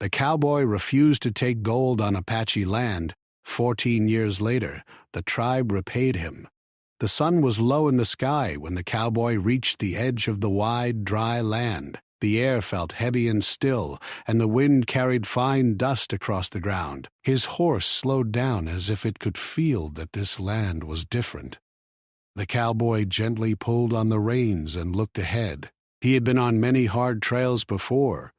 The cowboy refused to take gold on Apache land. 14 years later, the tribe repaid him. The sun was low in the sky when the cowboy reached the edge of the wide, dry land. The air felt heavy and still, and the wind carried fine dust across the ground. His horse slowed down as if it could feel that this land was different. The cowboy gently pulled on the reins and looked ahead. He had been on many hard trails before,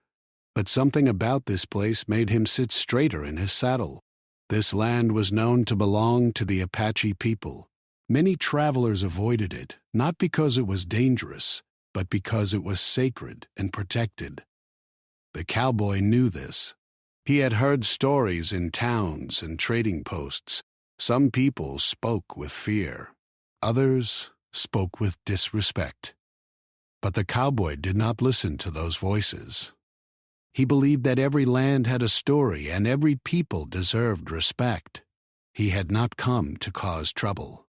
but something about this place made him sit straighter in his saddle. This land was known to belong to the Apache people. Many travelers avoided it, not because it was dangerous, but because it was sacred and protected. The cowboy knew this. He had heard stories in towns and trading posts. Some people spoke with fear. Others spoke with disrespect. But the cowboy did not listen to those voices. He believed that every land had a story and every people deserved respect. He had not come to cause trouble.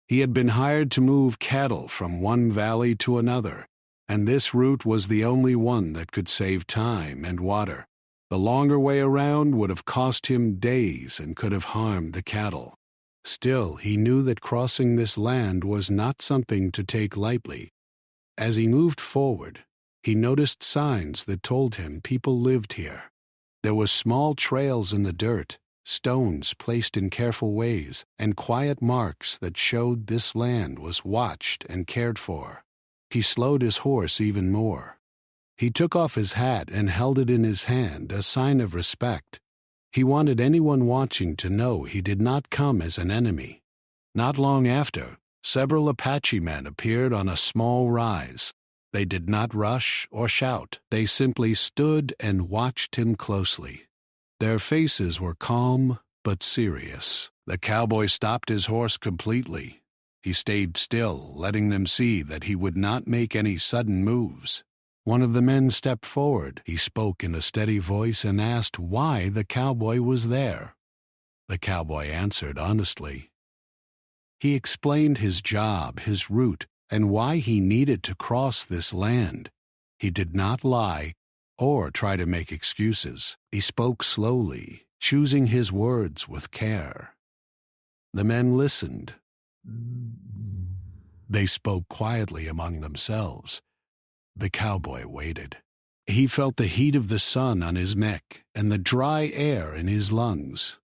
He had been hired to move cattle from one valley to another, and this route was the only one that could save time and water. The longer way around would have cost him days and could have harmed the cattle. Still, he knew that crossing this land was not something to take lightly. As he moved forward, he noticed signs that told him people lived here. There were small trails in the dirt, stones placed in careful ways, and quiet marks that showed this land was watched and cared for. He slowed his horse even more. He took off his hat and held it in his hand, a sign of respect. He wanted anyone watching to know he did not come as an enemy. Not long after, several Apache men appeared on a small rise. They did not rush or shout. They simply stood and watched him closely. Their faces were calm but serious. The cowboy stopped his horse completely. He stayed still, letting them see that he would not make any sudden moves. One of the men stepped forward. He spoke in a steady voice and asked why the cowboy was there. The cowboy answered honestly. He explained his job, his route, and why he needed to cross this land. He did not lie or try to make excuses. He spoke slowly, choosing his words with care. The men listened. They spoke quietly among themselves. The cowboy waited. He felt the heat of the sun on his neck and the dry air in his lungs.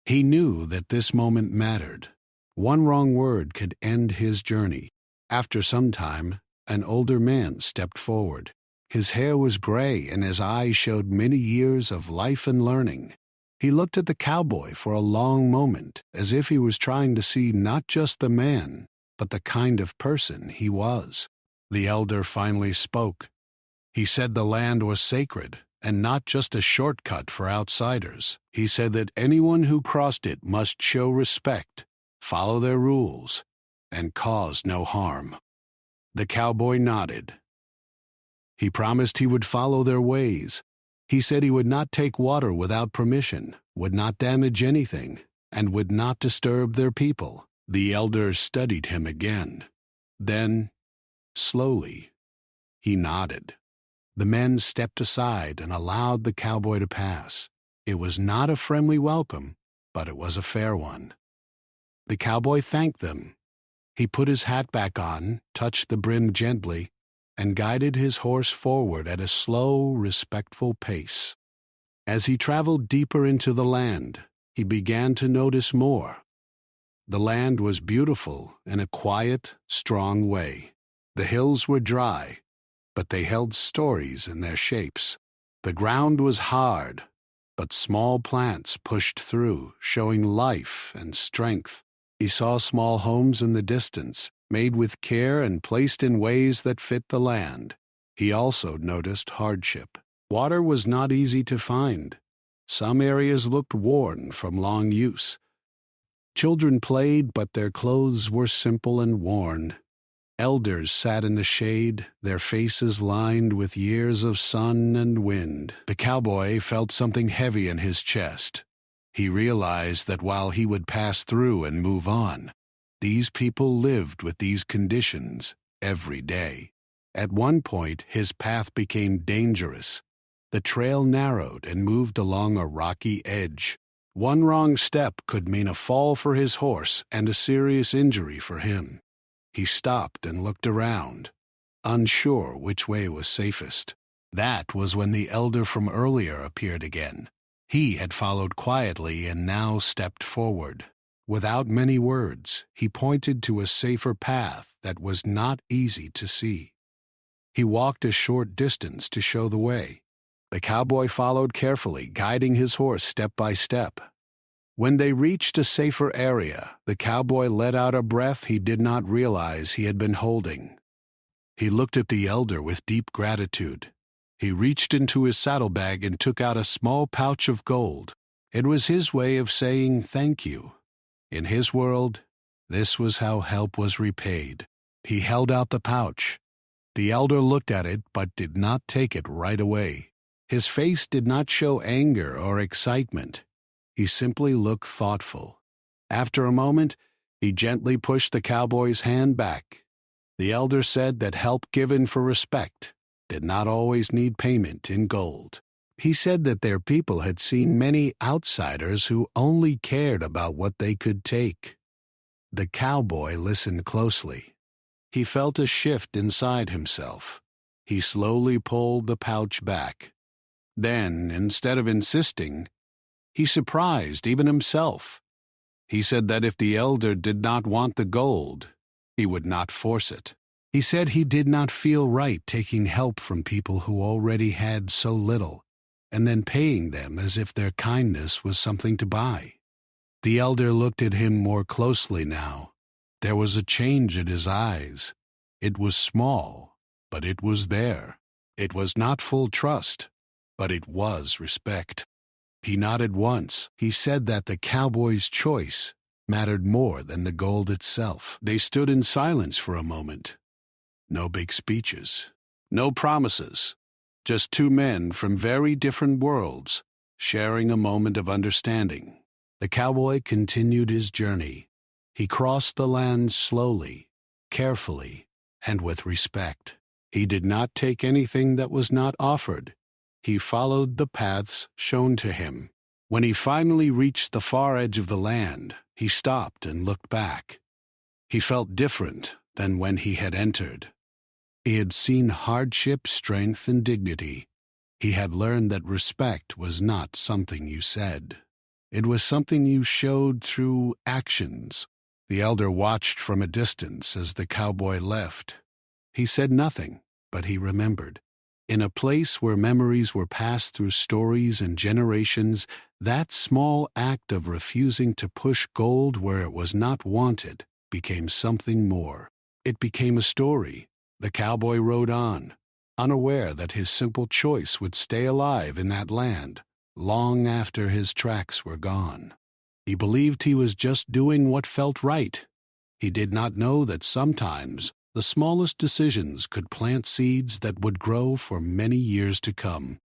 He knew that this moment mattered. One wrong word could end his journey. After some time, an older man stepped forward. His hair was gray and his eyes showed many years of life and learning. He looked at the cowboy for a long moment, as if he was trying to see not just the man, but the kind of person he was. The elder finally spoke. He said the land was sacred and not just a shortcut for outsiders. He said that anyone who crossed it must show respect, follow their rules, and cause no harm. The cowboy nodded. He promised he would follow their ways. He said he would not take water without permission, would not damage anything, and would not disturb their people. The elder studied him again. Then, slowly, he nodded. The men stepped aside and allowed the cowboy to pass. It was not a friendly welcome, but it was a fair one. The cowboy thanked them. He put his hat back on, touched the brim gently, and guided his horse forward at a slow, respectful pace. As he traveled deeper into the land, he began to notice more. The land was beautiful in a quiet, strong way. The hills were dry, but they held stories in their shapes. The ground was hard, but small plants pushed through, showing life and strength. He saw small homes in the distance, made with care and placed in ways that fit the land. He also noticed hardship. Water was not easy to find. Some areas looked worn from long use. Children played, but their clothes were simple and worn. Elders sat in the shade, their faces lined with years of sun and wind. The cowboy felt something heavy in his chest. He realized that while he would pass through and move on, these people lived with these conditions every day. At one point, his path became dangerous. The trail narrowed and moved along a rocky edge. One wrong step could mean a fall for his horse and a serious injury for him. He stopped and looked around, unsure which way was safest. That was when the elder from earlier appeared again. He had followed quietly and now stepped forward. Without many words, he pointed to a safer path that was not easy to see. He walked a short distance to show the way. The cowboy followed carefully, guiding his horse step by step. When they reached a safer area, the cowboy let out a breath he did not realize he had been holding. He looked at the elder with deep gratitude. He reached into his saddlebag and took out a small pouch of gold. It was his way of saying thank you. In his world, this was how help was repaid. He held out the pouch. The elder looked at it but did not take it right away. His face did not show anger or excitement. He simply looked thoughtful. After a moment, he gently pushed the cowboy's hand back. The elder said that help given for respect did not always need payment in gold. He said that their people had seen many outsiders who only cared about what they could take. The cowboy listened closely. He felt a shift inside himself. He slowly pulled the pouch back. Then, instead of insisting, he surprised even himself. He said that if the elder did not want the gold, he would not force it. He said he did not feel right taking help from people who already had so little, and then paying them as if their kindness was something to buy. The elder looked at him more closely now. There was a change in his eyes. It was small, but it was there. It was not full trust, but it was respect. He nodded once. He said that the cowboy's choice mattered more than the gold itself. They stood in silence for a moment. No big speeches, no promises, just two men from very different worlds sharing a moment of understanding. The cowboy continued his journey. He crossed the land slowly, carefully, and with respect. He did not take anything that was not offered. He followed the paths shown to him. When he finally reached the far edge of the land, he stopped and looked back. He felt different than when he had entered. He had seen hardship, strength, and dignity. He had learned that respect was not something you said. It was something you showed through actions. The elder watched from a distance as the cowboy left. He said nothing, but he remembered. In a place where memories were passed through stories and generations, that small act of refusing to push gold where it was not wanted became something more. It became a story. The cowboy rode on, unaware that his simple choice would stay alive in that land long after his tracks were gone. He believed he was just doing what felt right. He did not know that sometimes the smallest decisions could plant seeds that would grow for many years to come.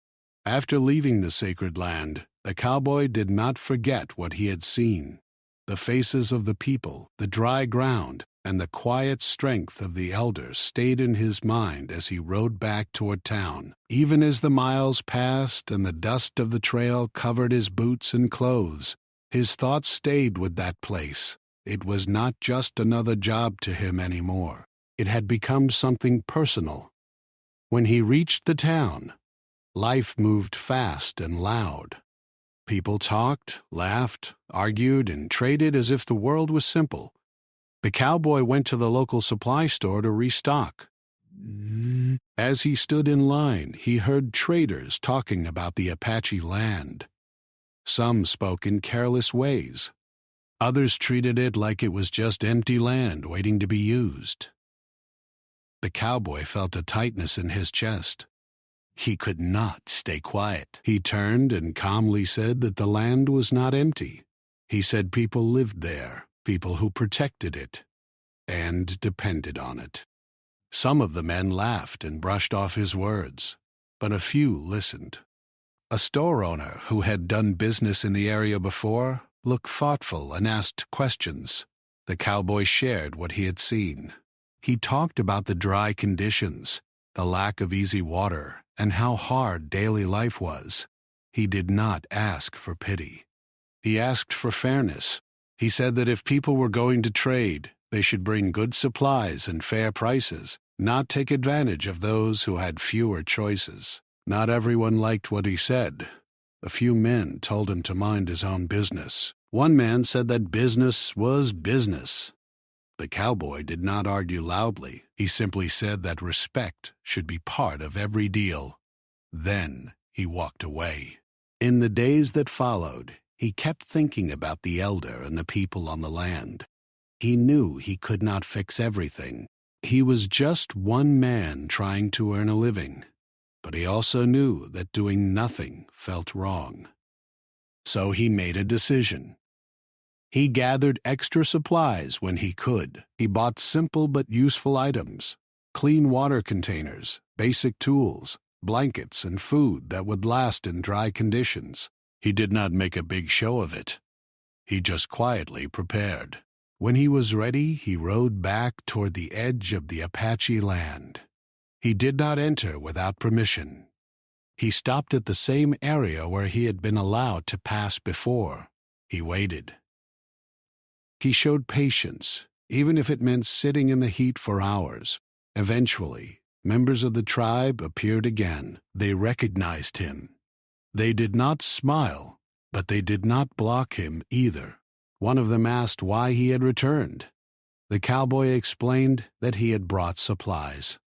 After leaving the sacred land, the cowboy did not forget what he had seen. The faces of the people, the dry ground, and the quiet strength of the elder stayed in his mind as he rode back toward town. Even as the miles passed and the dust of the trail covered his boots and clothes, his thoughts stayed with that place. It was not just another job to him anymore. It had become something personal. When he reached the town, life moved fast and loud. People talked, laughed, argued, and traded as if the world was simple. The cowboy went to the local supply store to restock. As he stood in line, he heard traders talking about the Apache land. Some spoke in careless ways. Others treated it like it was just empty land waiting to be used. The cowboy felt a tightness in his chest. He could not stay quiet. He turned and calmly said that the land was not empty. He said people lived there, people who protected it and depended on it. Some of the men laughed and brushed off his words, but a few listened. A store owner who had done business in the area before looked thoughtful and asked questions. The cowboy shared what he had seen. He talked about the dry conditions, the lack of easy water, and how hard daily life was. He did not ask for pity. He asked for fairness. He said that if people were going to trade, they should bring good supplies and fair prices, not take advantage of those who had fewer choices. Not everyone liked what he said. A few men told him to mind his own business. One man said that business was business. The cowboy did not argue loudly. He simply said that respect should be part of every deal. Then he walked away. In the days that followed, he kept thinking about the elder and the people on the land. He knew he could not fix everything. He was just one man trying to earn a living. But he also knew that doing nothing felt wrong. So he made a decision. He gathered extra supplies when he could. He bought simple but useful items, clean water containers, basic tools, blankets, and food that would last in dry conditions. He did not make a big show of it. He just quietly prepared. When he was ready, he rode back toward the edge of the Apache land. He did not enter without permission. He stopped at the same area where he had been allowed to pass before. He waited. He showed patience, even if it meant sitting in the heat for hours. Eventually, members of the tribe appeared again. They recognized him. They did not smile, but they did not block him either. One of them asked why he had returned. The cowboy explained that he had brought supplies.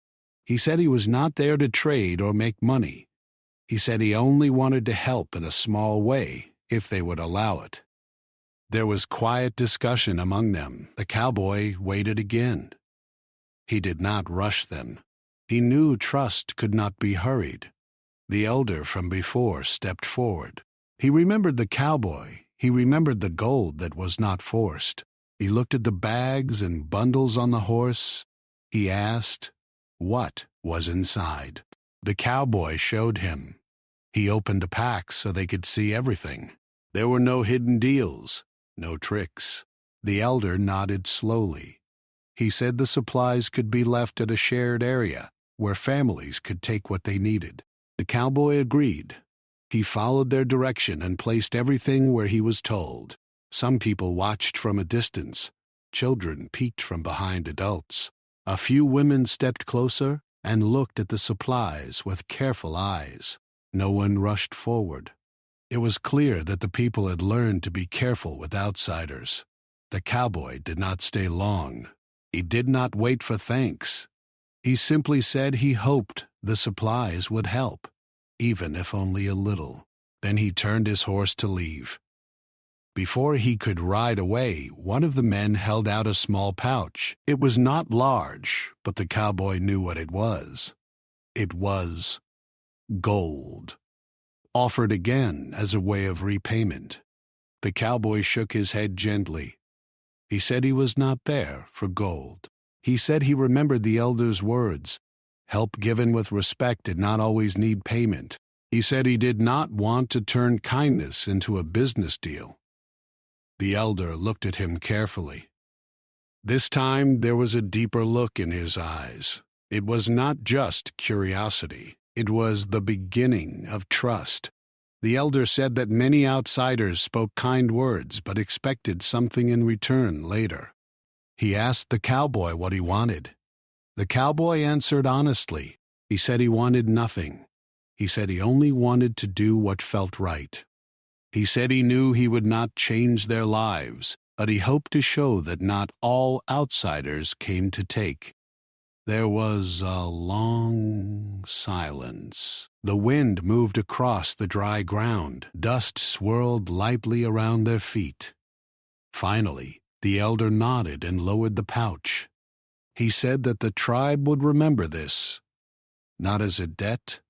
He said he was not there to trade or make money. He said he only wanted to help in a small way, if they would allow it. There was quiet discussion among them. The cowboy waited again. He did not rush them. He knew trust could not be hurried. The elder from before stepped forward. He remembered the cowboy. He remembered the gold that was not forced. He looked at the bags and bundles on the horse. He asked, what was inside? The cowboy showed him. He opened the pack so they could see everything. There were no hidden deals, no tricks. The elder nodded slowly. He said the supplies could be left at a shared area where families could take what they needed. The cowboy agreed. He followed their direction and placed everything where he was told. Some people watched from a distance. Children peeked from behind adults. A few women stepped closer and looked at the supplies with careful eyes. No one rushed forward. It was clear that the people had learned to be careful with outsiders. The cowboy did not stay long. He did not wait for thanks. He simply said he hoped the supplies would help, even if only a little. Then he turned his horse to leave. Before he could ride away, one of the men held out a small pouch. It was not large, but the cowboy knew what it was. It was gold, offered again as a way of repayment. The cowboy shook his head gently. He said he was not there for gold. He said he remembered the elder's words. Help given with respect did not always need payment. He said he did not want to turn kindness into a business deal. The elder looked at him carefully. This time there was a deeper look in his eyes. It was not just curiosity. It was the beginning of trust. The elder said that many outsiders spoke kind words but expected something in return later. He asked the cowboy what he wanted. The cowboy answered honestly. He said he wanted nothing. He said he only wanted to do what felt right. He said he knew he would not change their lives, but he hoped to show that not all outsiders came to take. There was a long silence. The wind moved across the dry ground. Dust swirled lightly around their feet. Finally, the elder nodded and lowered the pouch. He said that the tribe would remember this, not as a debt,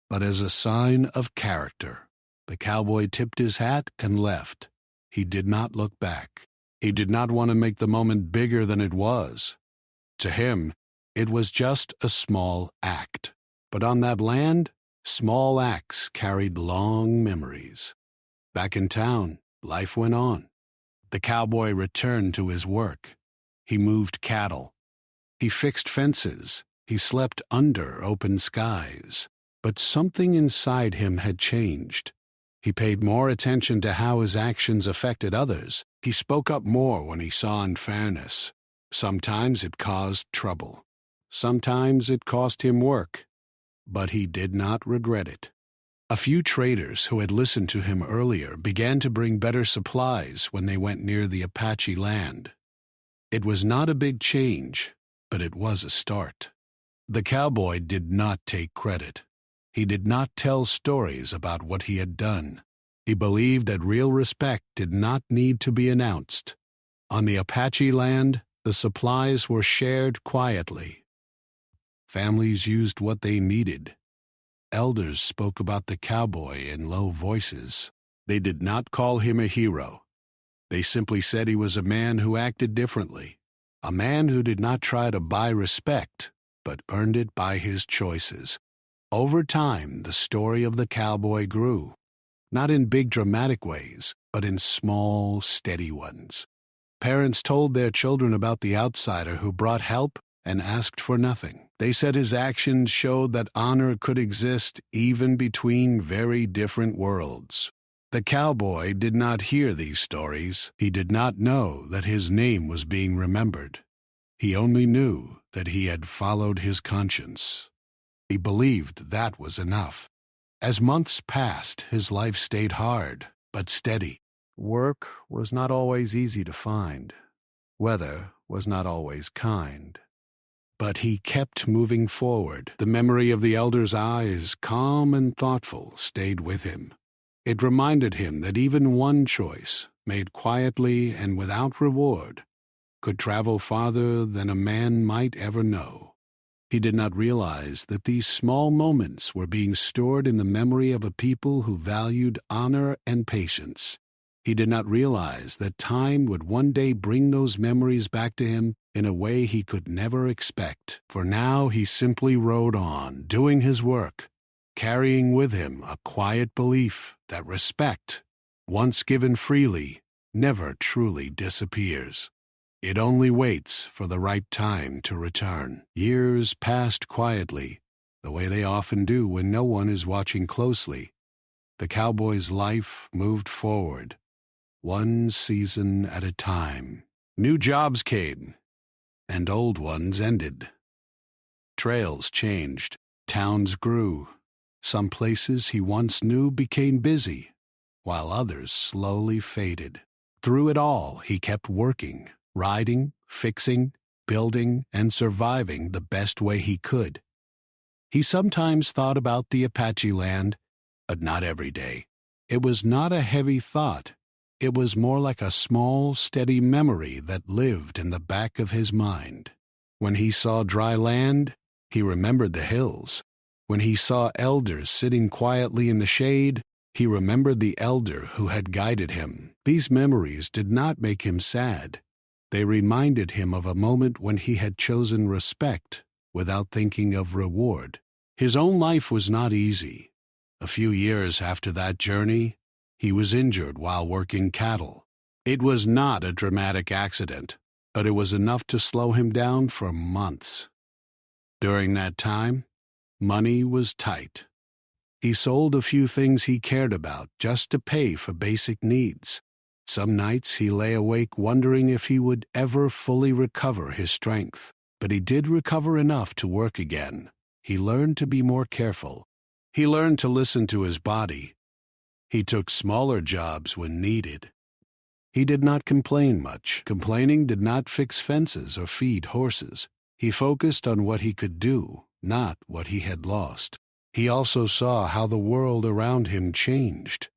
but as a sign of character. The cowboy tipped his hat and left. He did not look back. He did not want to make the moment bigger than it was. To him, it was just a small act. But on that land, small acts carried long memories. Back in town, life went on. The cowboy returned to his work. He moved cattle. He fixed fences. He slept under open skies. But something inside him had changed. He paid more attention to how his actions affected others. He spoke up more when he saw unfairness. Sometimes it caused trouble. Sometimes it cost him work. But he did not regret it. A few traders who had listened to him earlier began to bring better supplies when they went near the Apache land. It was not a big change, but it was a start. The cowboy did not take credit. He did not tell stories about what he had done. He believed that real respect did not need to be announced. On the Apache land, the supplies were shared quietly. Families used what they needed. Elders spoke about the cowboy in low voices. They did not call him a hero. They simply said he was a man who acted differently, a man who did not try to buy respect, but earned it by his choices. Over time, the story of the cowboy grew, not in big dramatic ways, but in small, steady ones. Parents told their children about the outsider who brought help and asked for nothing. They said his actions showed that honor could exist even between very different worlds. The cowboy did not hear these stories. He did not know that his name was being remembered. He only knew that he had followed his conscience. He believed that was enough. As months passed, his life stayed hard, but steady. Work was not always easy to find. Weather was not always kind. But he kept moving forward. The memory of the elder's eyes, calm and thoughtful, stayed with him. It reminded him that even one choice, made quietly and without reward, could travel farther than a man might ever know. He did not realize that these small moments were being stored in the memory of a people who valued honor and patience. He did not realize that time would one day bring those memories back to him in a way he could never expect. For now he simply rode on, doing his work, carrying with him a quiet belief that respect, once given freely, never truly disappears. It only waits for the right time to return. Years passed quietly, the way they often do when no one is watching closely. The cowboy's life moved forward, one season at a time. New jobs came, and old ones ended. Trails changed, towns grew. Some places he once knew became busy, while others slowly faded. Through it all, he kept working, riding, fixing, building, and surviving the best way he could. He sometimes thought about the Apache land, but not every day. It was not a heavy thought. It was more like a small, steady memory that lived in the back of his mind. When he saw dry land, he remembered the hills. When he saw elders sitting quietly in the shade, he remembered the elder who had guided him. These memories did not make him sad. They reminded him of a moment when he had chosen respect without thinking of reward. His own life was not easy. A few years after that journey, he was injured while working cattle. It was not a dramatic accident, but it was enough to slow him down for months. During that time, money was tight. He sold a few things he cared about just to pay for basic needs. Some nights he lay awake wondering if he would ever fully recover his strength. But he did recover enough to work again. He learned to be more careful. He learned to listen to his body. He took smaller jobs when needed. He did not complain much. Complaining did not fix fences or feed horses. He focused on what he could do, not what he had lost. He also saw how the world around him changed.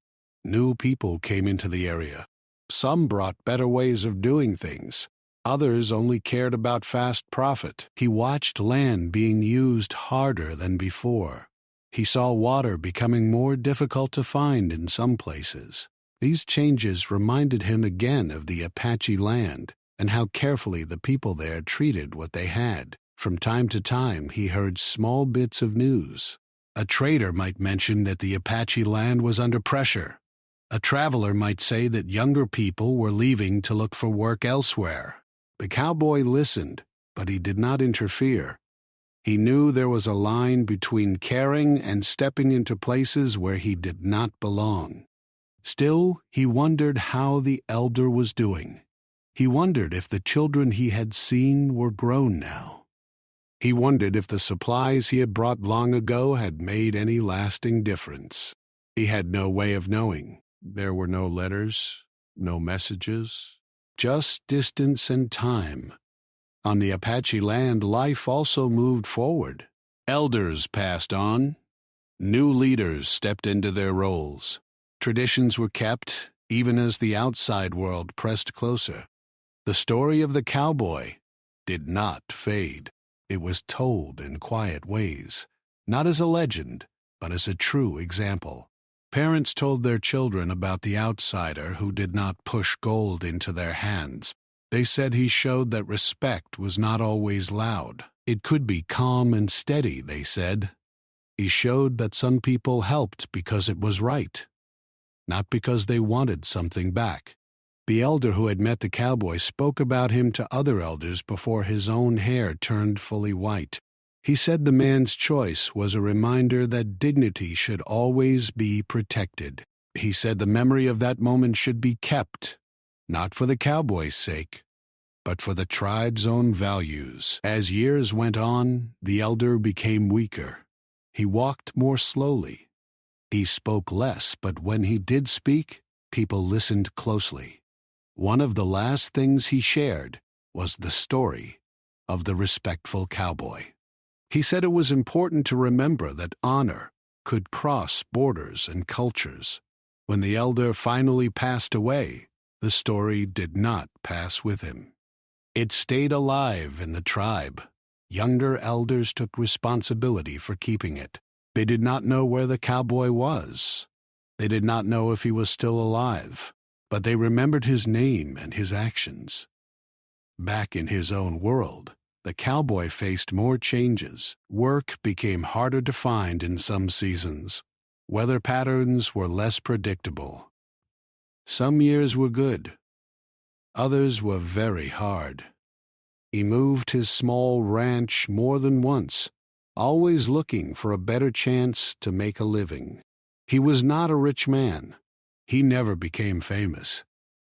New people came into the area. Some brought better ways of doing things. Others only cared about fast profit. He watched land being used harder than before. He saw water becoming more difficult to find in some places. These changes reminded him again of the Apache land and how carefully the people there treated what they had. From time to time, he heard small bits of news. A trader might mention that the Apache land was under pressure. A traveler might say that younger people were leaving to look for work elsewhere. The cowboy listened, but he did not interfere. He knew there was a line between caring and stepping into places where he did not belong. Still, he wondered how the elder was doing. He wondered if the children he had seen were grown now. He wondered if the supplies he had brought long ago had made any lasting difference. He had no way of knowing. There were no letters, no messages, just distance and time. On the Apache land, life also moved forward. Elders passed on. New leaders stepped into their roles. Traditions were kept, even as the outside world pressed closer. The story of the cowboy did not fade. It was told in quiet ways, not as a legend, but as a true example. Parents told their children about the outsider who did not push gold into their hands. They said he showed that respect was not always loud. It could be calm and steady, they said. He showed that some people helped because it was right, not because they wanted something back. The elder who had met the cowboy spoke about him to other elders before his own hair turned fully white. He said the man's choice was a reminder that dignity should always be protected. He said the memory of that moment should be kept, not for the cowboy's sake, but for the tribe's own values. As years went on, the elder became weaker. He walked more slowly. He spoke less, but when he did speak, people listened closely. One of the last things he shared was the story of the respectful cowboy. He said it was important to remember that honor could cross borders and cultures. When the elder finally passed away, the story did not pass with him. It stayed alive in the tribe. Younger elders took responsibility for keeping it. They did not know where the cowboy was. They did not know if he was still alive, but they remembered his name and his actions. Back in his own world, the cowboy faced more changes. Work became harder to find in some seasons. Weather patterns were less predictable. Some years were good. Others were very hard. He moved his small ranch more than once, always looking for a better chance to make a living. He was not a rich man. He never became famous.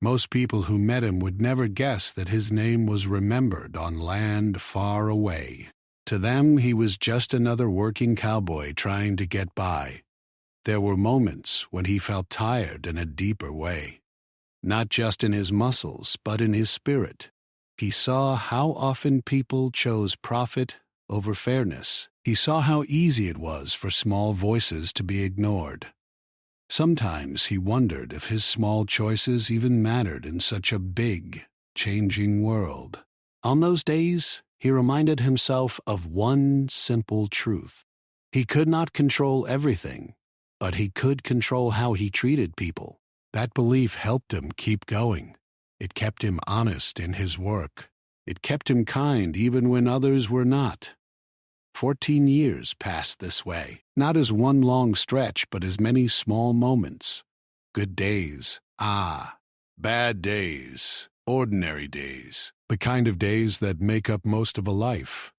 Most people who met him would never guess that his name was remembered on land far away. To them, he was just another working cowboy trying to get by. There were moments when he felt tired in a deeper way, not just in his muscles, but in his spirit. He saw how often people chose profit over fairness. He saw how easy it was for small voices to be ignored. Sometimes he wondered if his small choices even mattered in such a big, changing world. On those days, he reminded himself of one simple truth. He could not control everything, but he could control how he treated people. That belief helped him keep going. It kept him honest in his work. It kept him kind even when others were not. 14 years passed this way, not as one long stretch, but as many small moments. Good days, bad days, ordinary days, the kind of days that make up most of a life.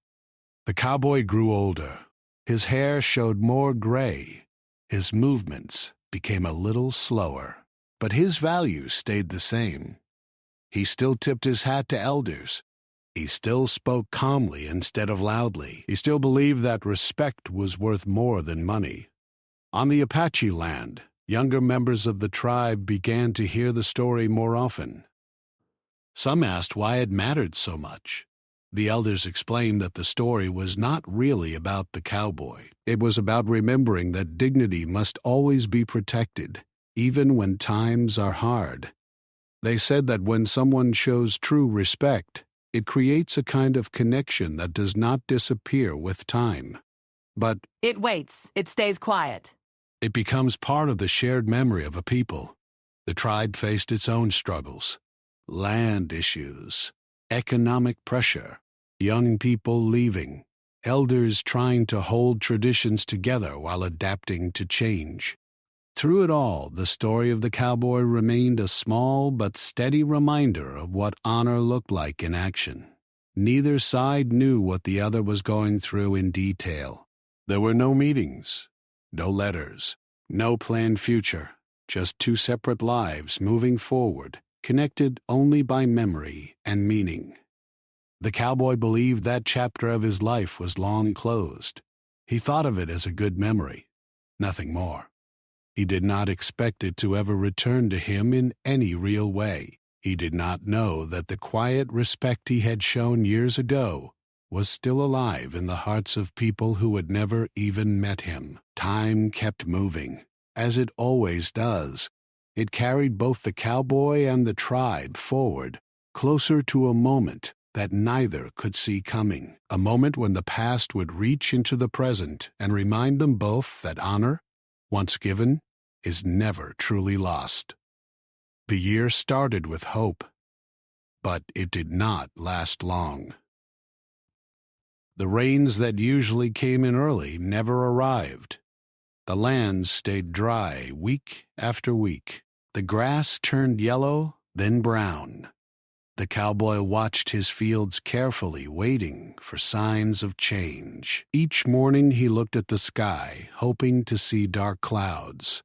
The cowboy grew older. His hair showed more gray. His movements became a little slower, but his values stayed the same. He still tipped his hat to elders. He still spoke calmly instead of loudly. He still believed that respect was worth more than money. On the Apache land, younger members of the tribe began to hear the story more often. Some asked why it mattered so much. The elders explained that the story was not really about the cowboy. It was about remembering that dignity must always be protected, even when times are hard. They said that when someone shows true respect, it creates a kind of connection that does not disappear with time. But it waits. It stays quiet. It becomes part of the shared memory of a people. The tribe faced its own struggles. Land issues, economic pressure, young people leaving, elders trying to hold traditions together while adapting to change. Through it all, the story of the cowboy remained a small but steady reminder of what honor looked like in action. Neither side knew what the other was going through in detail. There were no meetings, no letters, no planned future, just two separate lives moving forward, connected only by memory and meaning. The cowboy believed that chapter of his life was long closed. He thought of it as a good memory, nothing more. He did not expect it to ever return to him in any real way. He did not know that the quiet respect he had shown years ago was still alive in the hearts of people who had never even met him. Time kept moving, as it always does. It carried both the cowboy and the tribe forward, closer to a moment that neither could see coming, a moment when the past would reach into the present and remind them both that honor, once given, is never truly lost. The year started with hope, but it did not last long. The rains that usually came in early never arrived. The land stayed dry week after week. The grass turned yellow, then brown. The cowboy watched his fields carefully, waiting for signs of change. Each morning he looked at the sky, hoping to see dark clouds.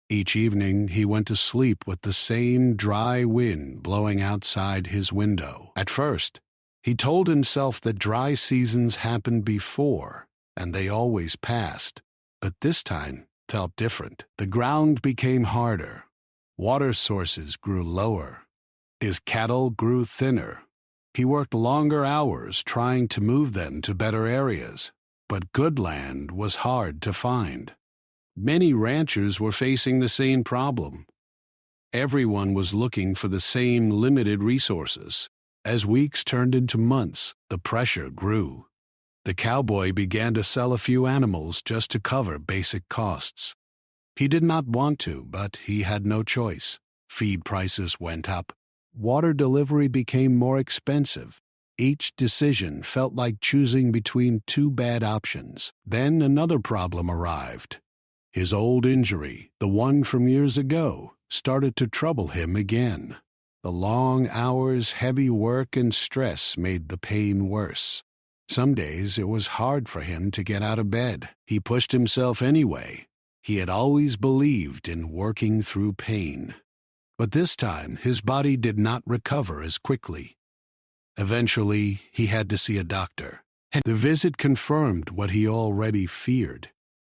Each evening he went to sleep with the same dry wind blowing outside his window. At first, he told himself that dry seasons happened before, and they always passed. But this time felt different. The ground became harder. Water sources grew lower. His cattle grew thinner. He worked longer hours trying to move them to better areas, but good land was hard to find. Many ranchers were facing the same problem. Everyone was looking for the same limited resources. As weeks turned into months, the pressure grew. The cowboy began to sell a few animals just to cover basic costs. He did not want to, but he had no choice. Feed prices went up. Water delivery became more expensive. Each decision felt like choosing between two bad options. Then another problem arrived. His old injury, the one from years ago, started to trouble him again. The long hours, heavy work, and stress made the pain worse. Some days it was hard for him to get out of bed. He pushed himself anyway. He had always believed in working through pain. But this time his body did not recover as quickly. Eventually, he had to see a doctor. The visit confirmed what he already feared.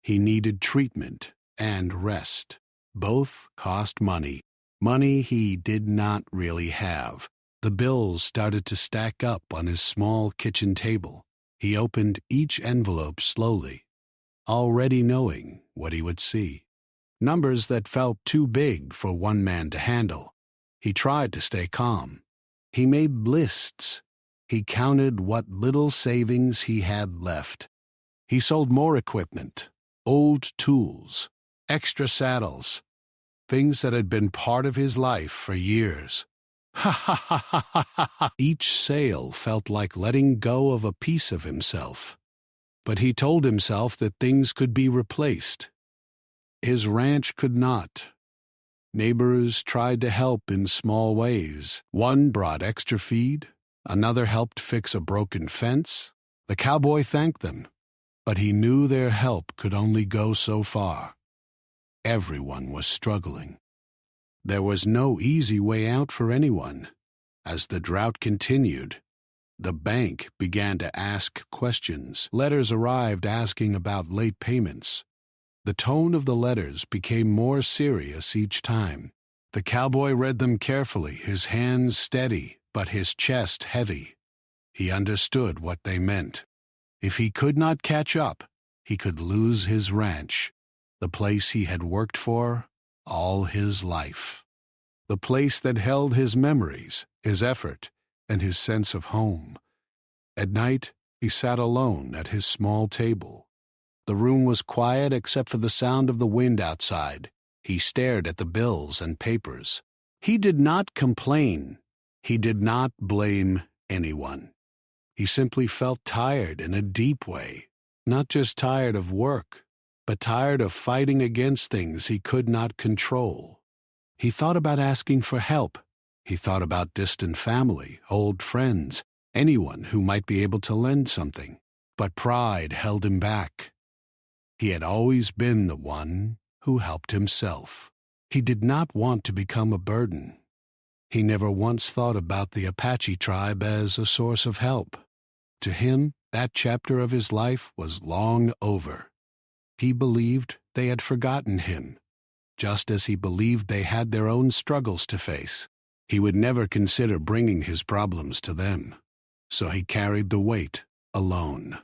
He needed treatment and rest. Both cost money. Money he did not really have. The bills started to stack up on his small kitchen table. He opened each envelope slowly, already knowing what he would see. Numbers that felt too big for one man to handle. He tried to stay calm. He made lists. He counted what little savings he had left. He sold more equipment, old tools, extra saddles, things that had been part of his life for years. Ha ha ha ha ha ha ha! Each sale felt like letting go of a piece of himself. But he told himself that things could be replaced. His ranch could not. Neighbors tried to help in small ways. One brought extra feed. Another helped fix a broken fence. The cowboy thanked them, but he knew their help could only go so far. Everyone was struggling. There was no easy way out for anyone. As the drought continued, the bank began to ask questions. Letters arrived asking about late payments. The tone of the letters became more serious each time. The cowboy read them carefully, his hands steady, but his chest heavy. He understood what they meant. If he could not catch up, he could lose his ranch, the place he had worked for all his life. The place that held his memories, his effort, and his sense of home. At night, he sat alone at his small table. The room was quiet except for the sound of the wind outside. He stared at the bills and papers. He did not complain. He did not blame anyone. He simply felt tired in a deep way. Not just tired of work, but tired of fighting against things he could not control. He thought about asking for help. He thought about distant family, old friends, anyone who might be able to lend something. But pride held him back. He had always been the one who helped himself. He did not want to become a burden. He never once thought about the Apache tribe as a source of help. To him, that chapter of his life was long over. He believed they had forgotten him, just as he believed they had their own struggles to face. He would never consider bringing his problems to them, so he carried the weight alone.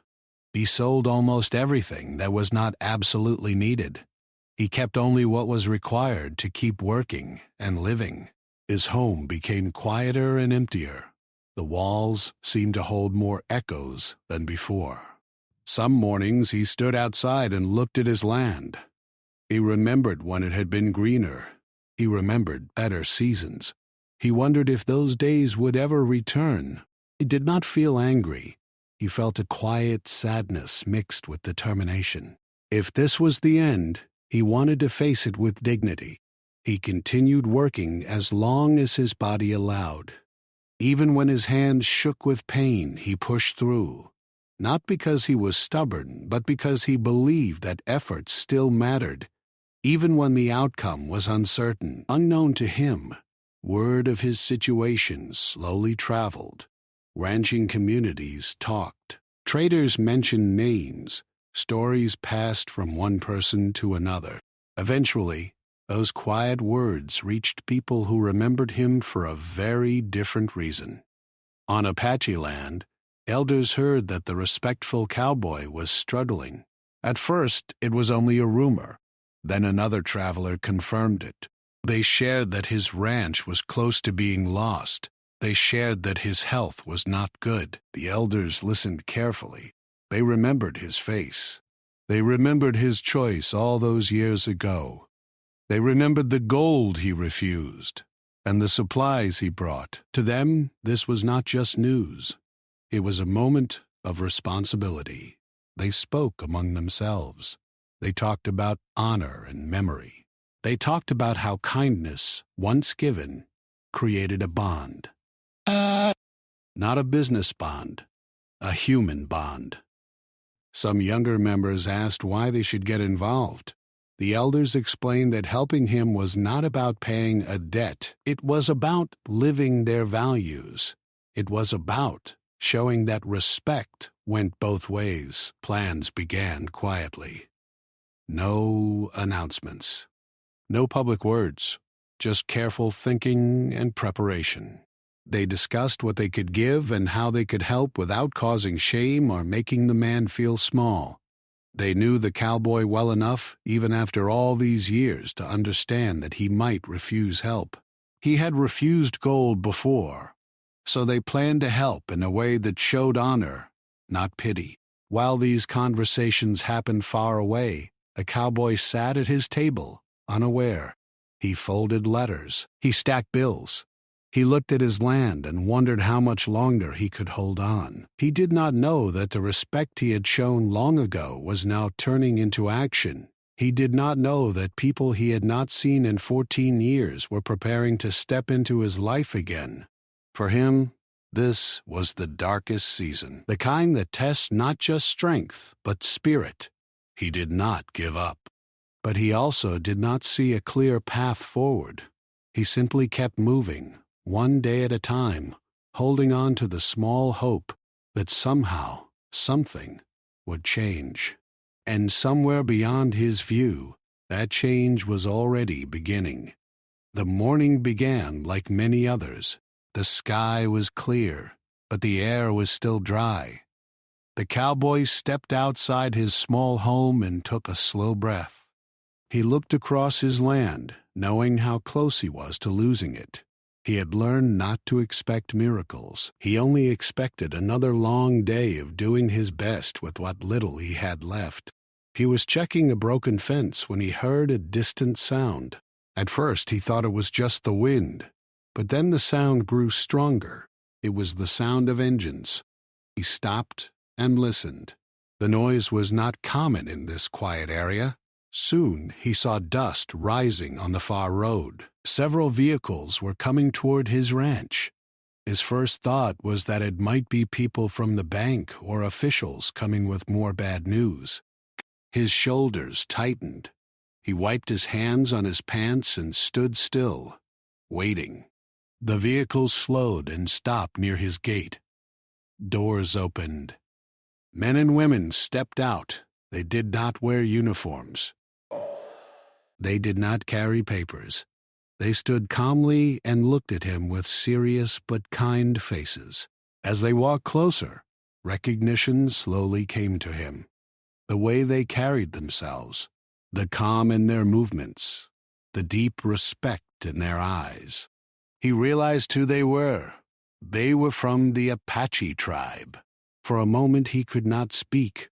He sold almost everything that was not absolutely needed. He kept only what was required to keep working and living. His home became quieter and emptier. The walls seemed to hold more echoes than before. Some mornings he stood outside and looked at his land. He remembered when it had been greener. He remembered better seasons. He wondered if those days would ever return. He did not feel angry. He felt a quiet sadness mixed with determination. If this was the end, he wanted to face it with dignity. He continued working as long as his body allowed. Even when his hands shook with pain, he pushed through. Not because he was stubborn, but because he believed that effort still mattered, even when the outcome was uncertain. Unknown to him, word of his situation slowly traveled. Ranching communities talked. Traders mentioned names. Stories passed from one person to another. Eventually, those quiet words reached people who remembered him for a very different reason. On Apache land, elders heard that the respectful cowboy was struggling. At first, it was only a rumor. Then another traveler confirmed it. They shared that his ranch was close to being lost. They shared that his health was not good. The elders listened carefully. They remembered his face. They remembered his choice all those years ago. They remembered the gold he refused and the supplies he brought. To them, this was not just news. It was a moment of responsibility. They spoke among themselves. They talked about honor and memory. They talked about how kindness, once given, created a bond. Not a business bond, a human bond. Some younger members asked why they should get involved. The elders explained that helping him was not about paying a debt. It was about living their values. It was about showing that respect went both ways. Plans began quietly. No announcements. No public words. Just careful thinking and preparation. They discussed what they could give and how they could help without causing shame or making the man feel small. They knew the cowboy well enough, even after all these years, to understand that he might refuse help. He had refused gold before, so they planned to help in a way that showed honor, not pity. While these conversations happened far away, a cowboy sat at his table, unaware. He folded letters. He stacked bills. He looked at his land and wondered how much longer he could hold on. He did not know that the respect he had shown long ago was now turning into action. He did not know that people he had not seen in 14 years were preparing to step into his life again. For him, this was the darkest season, the kind that tests not just strength, but spirit. He did not give up. But he also did not see a clear path forward. He simply kept moving, one day at a time, holding on to the small hope that somehow, something would change. And somewhere beyond his view, that change was already beginning. The morning began like many others. The sky was clear, but the air was still dry. The cowboy stepped outside his small home and took a slow breath. He looked across his land, knowing how close he was to losing it. He had learned not to expect miracles. He only expected another long day of doing his best with what little he had left. He was checking a broken fence when he heard a distant sound. At first he thought it was just the wind, but then the sound grew stronger. It was the sound of engines. He stopped and listened. The noise was not common in this quiet area. Soon he saw dust rising on the far road. Several vehicles were coming toward his ranch. His first thought was that it might be people from the bank or officials coming with more bad news. His shoulders tightened. He wiped his hands on his pants and stood still, waiting. The vehicle slowed and stopped near his gate. Doors opened. Men and women stepped out. They did not wear uniforms. They did not carry papers. They stood calmly and looked at him with serious but kind faces. As they walked closer, recognition slowly came to him. The way they carried themselves, the calm in their movements, the deep respect in their eyes. He realized who they were. They were from the Apache tribe. For a moment he could not speak.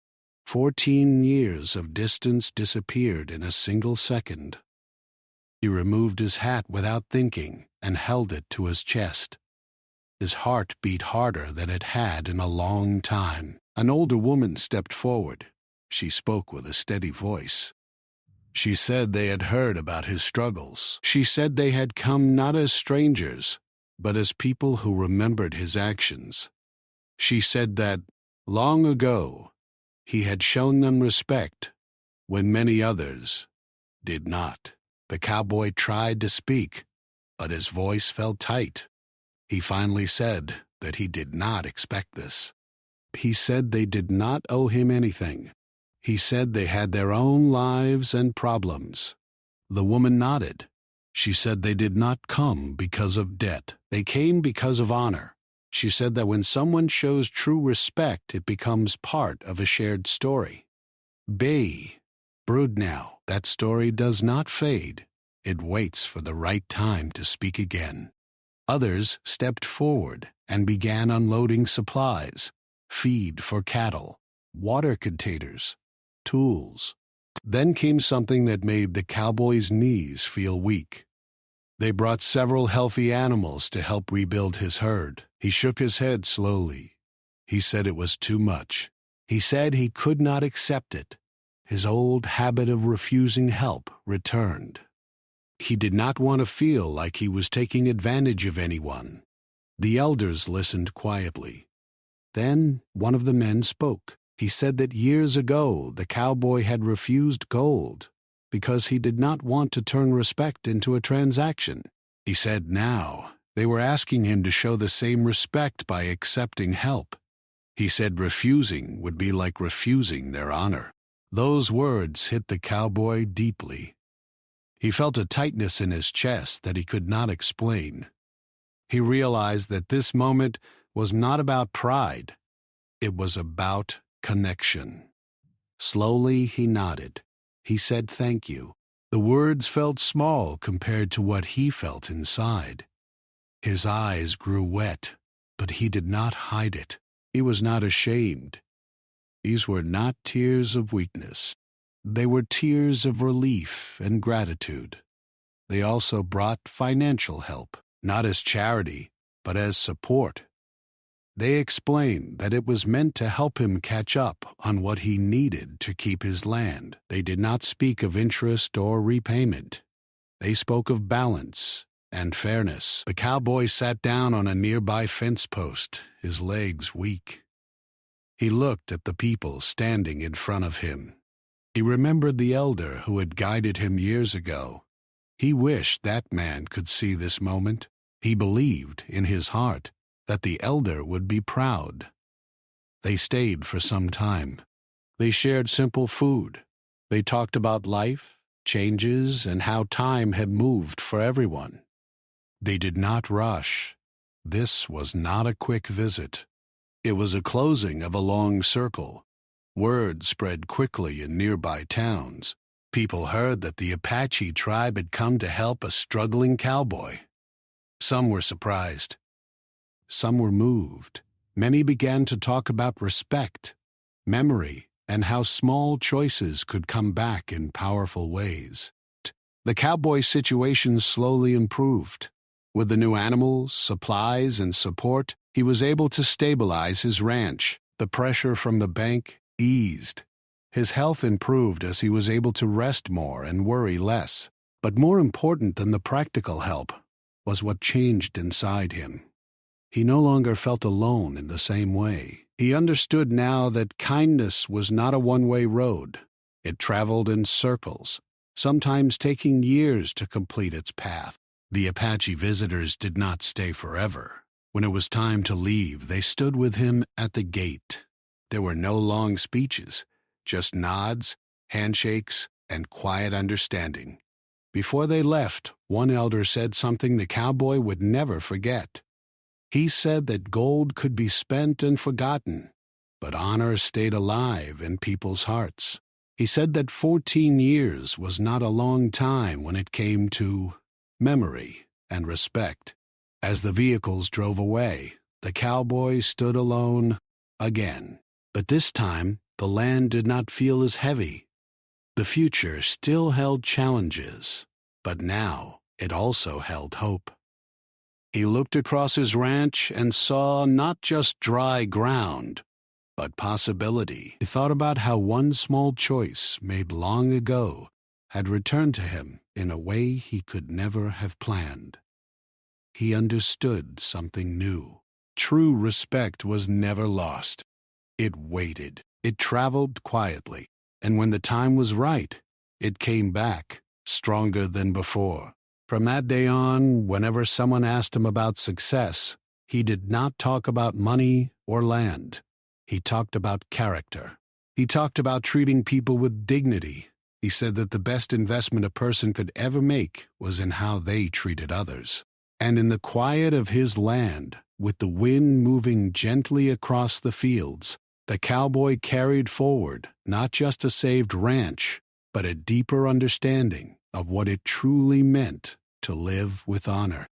14 years of distance disappeared in a single second. He removed his hat without thinking and held it to his chest. His heart beat harder than it had in a long time. An older woman stepped forward. She spoke with a steady voice. She said they had heard about his struggles. She said they had come not as strangers, but as people who remembered his actions. She said that, long ago, he had shown them respect when many others did not. The cowboy tried to speak, but his voice felt tight. He finally said that he did not expect this. He said they did not owe him anything. He said they had their own lives and problems. The woman nodded. She said they did not come because of debt. They came because of honor. She said that when someone shows true respect, it becomes part of a shared story. Brood now. That story does not fade. It waits for the right time to speak again. Others stepped forward and began unloading supplies, feed for cattle, water containers, tools. Then came something that made the cowboy's knees feel weak. They brought several healthy animals to help rebuild his herd. He shook his head slowly. He said it was too much. He said he could not accept it. His old habit of refusing help returned. He did not want to feel like he was taking advantage of anyone. The elders listened quietly. Then one of the men spoke. He said that years ago the cowboy had refused gold because he did not want to turn respect into a transaction. He said now they were asking him to show the same respect by accepting help. He said refusing would be like refusing their honor. Those words hit the cowboy deeply. He felt a tightness in his chest that he could not explain. He realized that this moment was not about pride. It was about connection. Slowly he nodded. He said thank you. The words felt small compared to what he felt inside. His eyes grew wet, but he did not hide it. He was not ashamed. These were not tears of weakness. They were tears of relief and gratitude. They also brought financial help, not as charity, but as support. They explained that it was meant to help him catch up on what he needed to keep his land. They did not speak of interest or repayment. They spoke of balance and fairness. The cowboy sat down on a nearby fence post, his legs weak. He looked at the people standing in front of him. He remembered the elder who had guided him years ago. He wished that man could see this moment. He believed in his heart that the elder would be proud. They stayed for some time. They shared simple food. They talked about life, changes, and how time had moved for everyone. They did not rush. This was not a quick visit. It was a closing of a long circle. Word spread quickly in nearby towns. People heard that the Apache tribe had come to help a struggling cowboy. Some were surprised. Some were moved. Many began to talk about respect, memory, and how small choices could come back in powerful ways. The cowboy's situation slowly improved. With the new animals, supplies, and support, he was able to stabilize his ranch. The pressure from the bank eased. His health improved as he was able to rest more and worry less. But more important than the practical help was what changed inside him. He no longer felt alone in the same way. He understood now that kindness was not a one-way road. It traveled in circles, sometimes taking years to complete its path. The Apache visitors did not stay forever. When it was time to leave, they stood with him at the gate. There were no long speeches, just nods, handshakes, and quiet understanding. Before they left, one elder said something the cowboy would never forget. He said that gold could be spent and forgotten, but honor stayed alive in people's hearts. He said that 14 years was not a long time when it came to memory and respect. As the vehicles drove away, the cowboy stood alone again. But this time, the land did not feel as heavy. The future still held challenges, but now it also held hope. He looked across his ranch and saw not just dry ground, but possibility. He thought about how one small choice made long ago had returned to him in a way he could never have planned. He understood something new. True respect was never lost. It waited. It traveled quietly, and when the time was right, it came back, stronger than before. From that day on, whenever someone asked him about success, he did not talk about money or land. He talked about character. He talked about treating people with dignity. He said that the best investment a person could ever make was in how they treated others. And in the quiet of his land, with the wind moving gently across the fields, the cowboy carried forward not just a saved ranch, but a deeper understanding of what it truly meant to live with honor.